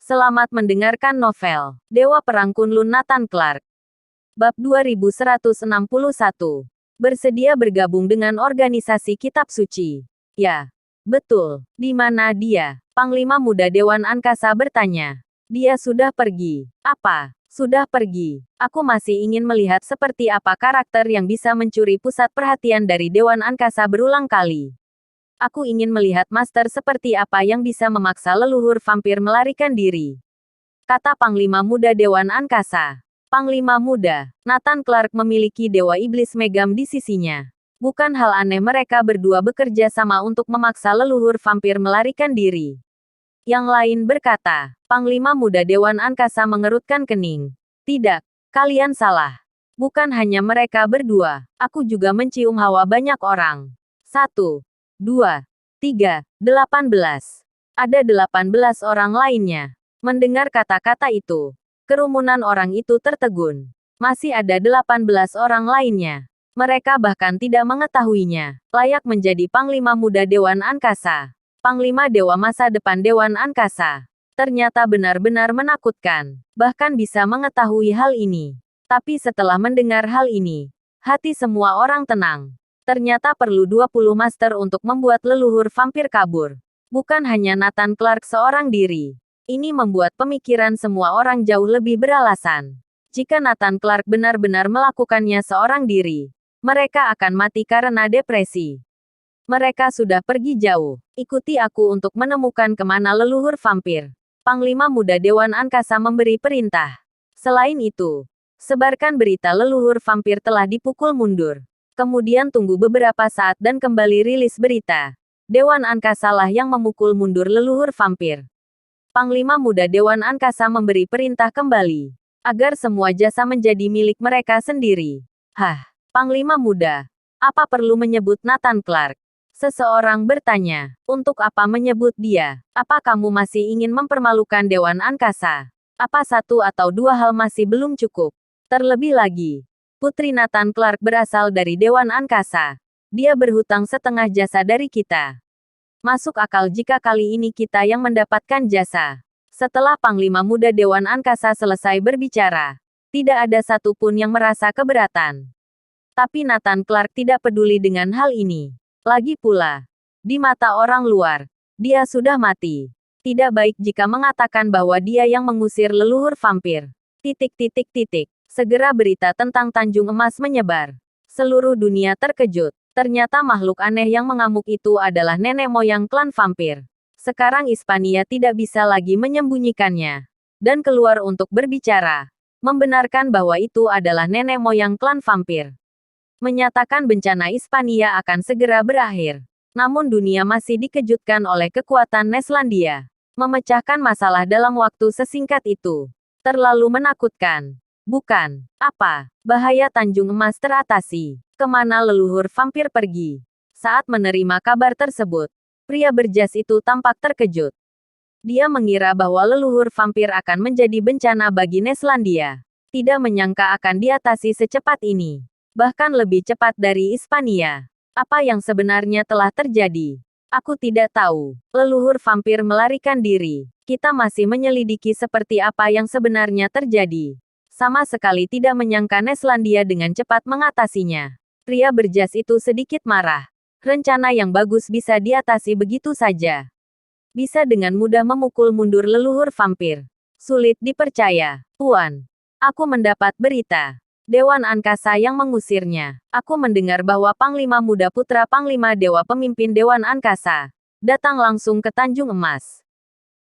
Selamat mendengarkan novel Dewa Perang Kunlun Nathan Clark. Bab 2161. Bersedia bergabung dengan organisasi Kitab Suci. Ya, betul. Di mana dia? Panglima Muda Dewan Angkasa bertanya. Dia sudah pergi. Apa? Sudah pergi. Aku masih ingin melihat seperti apa karakter yang bisa mencuri pusat perhatian dari Dewan Angkasa berulang kali. Aku ingin melihat master seperti apa yang bisa memaksa leluhur vampir melarikan diri. Kata Panglima Muda Dewan Angkasa. Panglima Muda, Nathan Clark memiliki Dewa Iblis Megam di sisinya. Bukan hal aneh mereka berdua bekerja sama untuk memaksa leluhur vampir melarikan diri. Yang lain berkata, Panglima Muda Dewan Angkasa mengerutkan kening. Tidak, kalian salah. Bukan hanya mereka berdua, aku juga mencium hawa banyak orang. 1, 2, 3, 18. Ada 18 orang lainnya. Mendengar kata-kata itu, kerumunan orang itu tertegun. Masih ada 18 orang lainnya. Mereka bahkan tidak mengetahuinya. Layak menjadi Panglima Muda Dewan Angkasa. Panglima Dewa masa depan Dewan Angkasa. Ternyata benar-benar menakutkan. Bahkan bisa mengetahui hal ini. Tapi setelah mendengar hal ini, hati semua orang tenang. Ternyata perlu 20 master untuk membuat leluhur vampir kabur. Bukan hanya Nathan Clark seorang diri. Ini membuat pemikiran semua orang jauh lebih beralasan. Jika Nathan Clark benar-benar melakukannya seorang diri, mereka akan mati karena depresi. Mereka sudah pergi jauh. Ikuti aku untuk menemukan kemana leluhur vampir. Panglima Muda Dewan Angkasa memberi perintah. Selain itu, sebarkan berita leluhur vampir telah dipukul mundur. Kemudian tunggu beberapa saat dan kembali rilis berita. Dewan Angkasa lah yang memukul mundur leluhur vampir. Panglima Muda Dewan Angkasa memberi perintah kembali. Agar semua jasa menjadi milik mereka sendiri. Hah, Panglima Muda. Apa perlu menyebut Nathan Clark? Seseorang bertanya. Untuk apa menyebut dia? Apa kamu masih ingin mempermalukan Dewan Angkasa? Apa satu atau dua hal masih belum cukup? Terlebih lagi, Putri Nathan Clark berasal dari Dewan Angkasa. Dia berhutang setengah jasa dari kita. Masuk akal jika kali ini kita yang mendapatkan jasa. Setelah Panglima Muda Dewan Angkasa selesai berbicara, tidak ada satupun yang merasa keberatan. Tapi Nathan Clark tidak peduli dengan hal ini. Lagi pula, di mata orang luar, dia sudah mati. Tidak baik jika mengatakan bahwa dia yang mengusir leluhur vampir. Segera berita tentang Tanjung Emas menyebar. Seluruh dunia terkejut. Ternyata makhluk aneh yang mengamuk itu adalah nenek moyang klan vampir. Sekarang Hispania tidak bisa lagi menyembunyikannya. Dan keluar untuk berbicara. Membenarkan bahwa itu adalah nenek moyang klan vampir. Menyatakan bencana Hispania akan segera berakhir. Namun dunia masih dikejutkan oleh kekuatan Neslandia. Memecahkan masalah dalam waktu sesingkat itu. Terlalu menakutkan. Bukan. Apa? Bahaya Tanjung Emas teratasi. Kemana leluhur vampir pergi? Saat menerima kabar tersebut, pria berjas itu tampak terkejut. Dia mengira bahwa leluhur vampir akan menjadi bencana bagi Neslandia. Tidak menyangka akan diatasi secepat ini. Bahkan lebih cepat dari Hispania. Apa yang sebenarnya telah terjadi? Aku tidak tahu. Leluhur vampir melarikan diri. Kita masih menyelidiki seperti apa yang sebenarnya terjadi. Sama sekali tidak menyangka Neslandia dengan cepat mengatasinya. Pria berjas itu sedikit marah. Rencana yang bagus bisa diatasi begitu saja. Bisa dengan mudah memukul mundur leluhur vampir. Sulit dipercaya. Tuan, aku mendapat berita. Dewan Angkasa yang mengusirnya. Aku mendengar bahwa Panglima Muda Putra Panglima Dewa Pemimpin Dewan Angkasa datang langsung ke Tanjung Emas.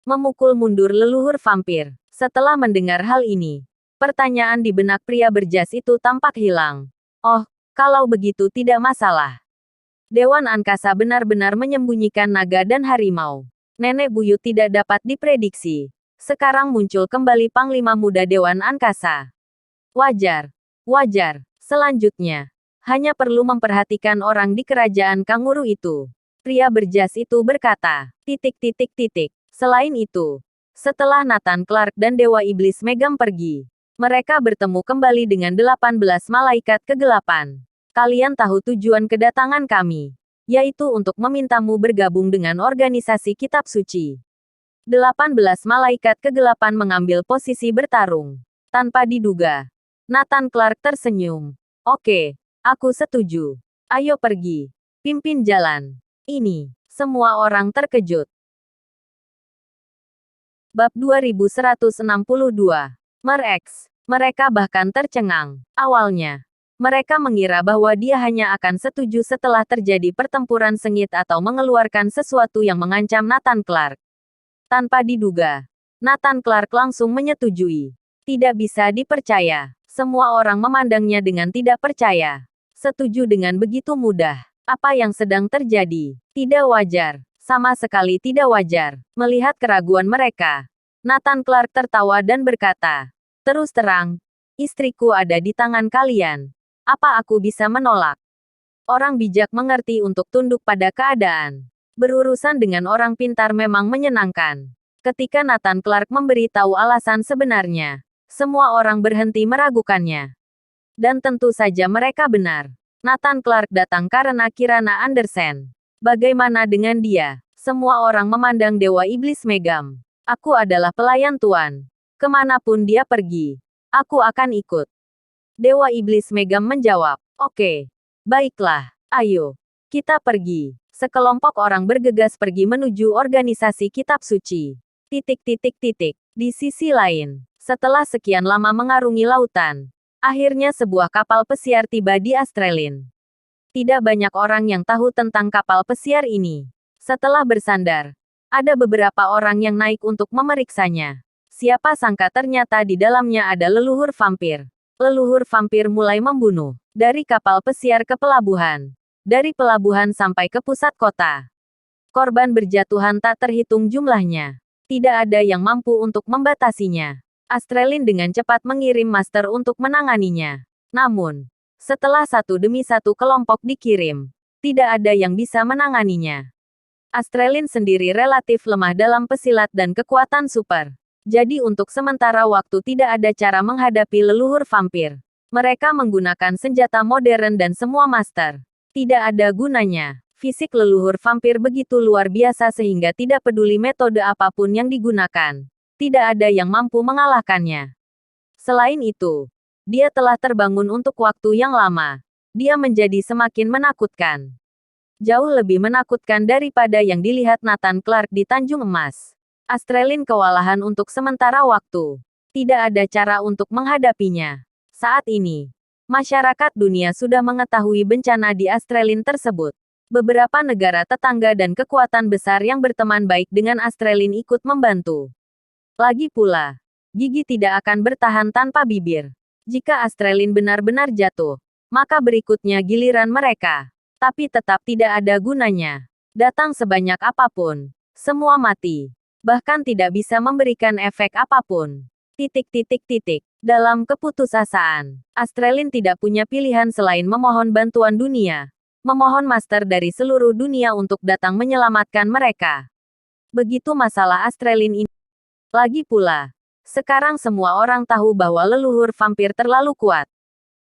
Memukul mundur leluhur vampir. Setelah mendengar hal ini, pertanyaan di benak pria berjas itu tampak hilang. Oh, kalau begitu tidak masalah. Dewan Angkasa benar-benar menyembunyikan naga dan harimau. Nenek buyut tidak dapat diprediksi. Sekarang muncul kembali Panglima Muda Dewan Angkasa. Wajar. Selanjutnya, hanya perlu memperhatikan orang di kerajaan kanguru itu. Pria berjas itu berkata. Selain itu, setelah Nathan Clark dan Dewa Iblis Megam pergi, mereka bertemu kembali dengan 18 malaikat kegelapan. Kalian tahu tujuan kedatangan kami, yaitu untuk memintamu bergabung dengan organisasi Kitab Suci. 18 malaikat kegelapan mengambil posisi bertarung. Tanpa diduga, Nathan Clark tersenyum. Oke, aku setuju. Ayo pergi. Pimpin jalan. Ini. Semua orang terkejut. Bab 2162. Mer-X. Mereka bahkan tercengang. Awalnya, mereka mengira bahwa dia hanya akan setuju setelah terjadi pertempuran sengit atau mengeluarkan sesuatu yang mengancam Nathan Clark. Tanpa diduga, Nathan Clark langsung menyetujui. Tidak bisa dipercaya. Semua orang memandangnya dengan tidak percaya. Setuju dengan begitu mudah. Apa yang sedang terjadi? Tidak wajar. Sama sekali tidak wajar. Melihat keraguan mereka, Nathan Clark tertawa dan berkata, "Terus terang, istriku ada di tangan kalian. Apa aku bisa menolak?" Orang bijak mengerti untuk tunduk pada keadaan. Berurusan dengan orang pintar memang menyenangkan. Ketika Nathan Clark memberi tahu alasan sebenarnya, semua orang berhenti meragukannya. Dan tentu saja mereka benar. Nathan Clark datang karena Kirana Andersen. Bagaimana dengan dia? Semua orang memandang Dewa Iblis Megam. Aku adalah pelayan Tuan. Kemanapun dia pergi, aku akan ikut. Dewa Iblis Megam menjawab, "Oke. Baiklah, ayo. Kita pergi." Sekelompok orang bergegas pergi menuju organisasi kitab suci. Di sisi lain, setelah sekian lama mengarungi lautan, akhirnya sebuah kapal pesiar tiba di Astrelin. Tidak banyak orang yang tahu tentang kapal pesiar ini. Setelah bersandar, ada beberapa orang yang naik untuk memeriksanya. Siapa sangka ternyata di dalamnya ada leluhur vampir. Leluhur vampir mulai membunuh. Dari kapal pesiar ke pelabuhan. Dari pelabuhan sampai ke pusat kota. Korban berjatuhan tak terhitung jumlahnya. Tidak ada yang mampu untuk membatasinya. Astrelin dengan cepat mengirim master untuk menanganinya. Namun, setelah satu demi satu kelompok dikirim, tidak ada yang bisa menanganinya. Astrelin sendiri relatif lemah dalam pesilat dan kekuatan super. Jadi untuk sementara waktu tidak ada cara menghadapi leluhur vampir. Mereka menggunakan senjata modern dan semua master. Tidak ada gunanya. Fisik leluhur vampir begitu luar biasa sehingga tidak peduli metode apapun yang digunakan. Tidak ada yang mampu mengalahkannya. Selain itu, dia telah terbangun untuk waktu yang lama. Dia menjadi semakin menakutkan. Jauh lebih menakutkan daripada yang dilihat Nathan Clark di Tanjung Emas. Astrelin kewalahan untuk sementara waktu. Tidak ada cara untuk menghadapinya. Saat ini, masyarakat dunia sudah mengetahui bencana di Astrelin tersebut. Beberapa negara tetangga dan kekuatan besar yang berteman baik dengan Astrelin ikut membantu. Lagi pula, gigi tidak akan bertahan tanpa bibir. Jika Astrelin benar-benar jatuh, maka berikutnya giliran mereka. Tapi tetap tidak ada gunanya. Datang sebanyak apapun, semua mati. Bahkan tidak bisa memberikan efek apapun. Dalam keputusasaan, Astrelin tidak punya pilihan selain memohon bantuan dunia. Memohon master dari seluruh dunia untuk datang menyelamatkan mereka. Begitu masalah Astrelin ini. Lagi pula, sekarang semua orang tahu bahwa leluhur vampir terlalu kuat.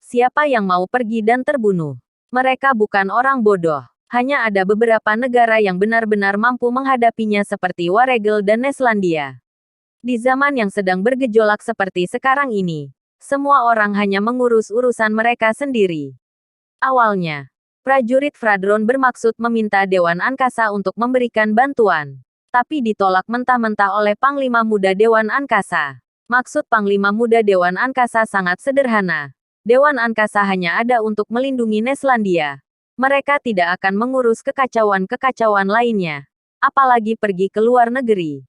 Siapa yang mau pergi dan terbunuh? Mereka bukan orang bodoh. Hanya ada beberapa negara yang benar-benar mampu menghadapinya seperti Waregel dan Neslandia. Di zaman yang sedang bergejolak seperti sekarang ini, semua orang hanya mengurus urusan mereka sendiri. Awalnya, prajurit Fradron bermaksud meminta Dewan Angkasa untuk memberikan bantuan. Tapi ditolak mentah-mentah oleh Panglima Muda Dewan Angkasa. Maksud Panglima Muda Dewan Angkasa sangat sederhana. Dewan Angkasa hanya ada untuk melindungi Neslandia. Mereka tidak akan mengurus kekacauan-kekacauan lainnya. Apalagi pergi ke luar negeri.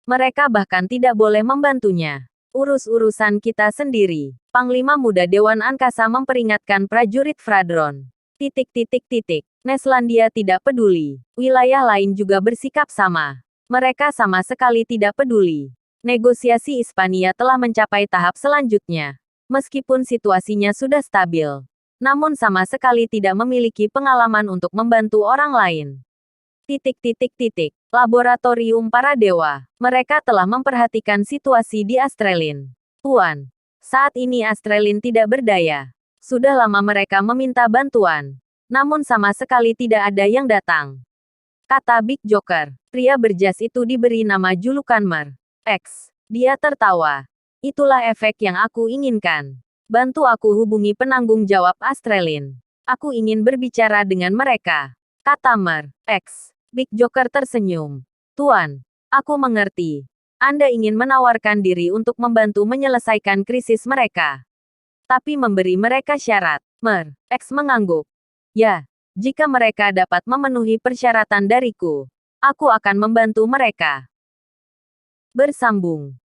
Mereka bahkan tidak boleh membantunya. Urus-urusan kita sendiri. Panglima Muda Dewan Angkasa memperingatkan prajurit Fradron. Neslandia tidak peduli. Wilayah lain juga bersikap sama. Mereka sama sekali tidak peduli. Negosiasi Hispania telah mencapai tahap selanjutnya. Meskipun situasinya sudah stabil, namun sama sekali tidak memiliki pengalaman untuk membantu orang lain. Laboratorium para dewa. Mereka telah memperhatikan situasi di Astrelin. Tuan, saat ini Astrelin tidak berdaya. Sudah lama mereka meminta bantuan. Namun sama sekali tidak ada yang datang. kata Big Joker. Pria berjas itu diberi nama julukan Mer X. Dia tertawa. Itulah efek yang aku inginkan. Bantu aku hubungi penanggung jawab Astralin. Aku ingin berbicara dengan mereka, kata Mer X. Big Joker tersenyum. Tuan, aku mengerti. Anda ingin menawarkan diri untuk membantu menyelesaikan krisis mereka. Tapi memberi mereka syarat. Mer X mengangguk. Ya, jika mereka dapat memenuhi persyaratan dariku, aku akan membantu mereka. Bersambung.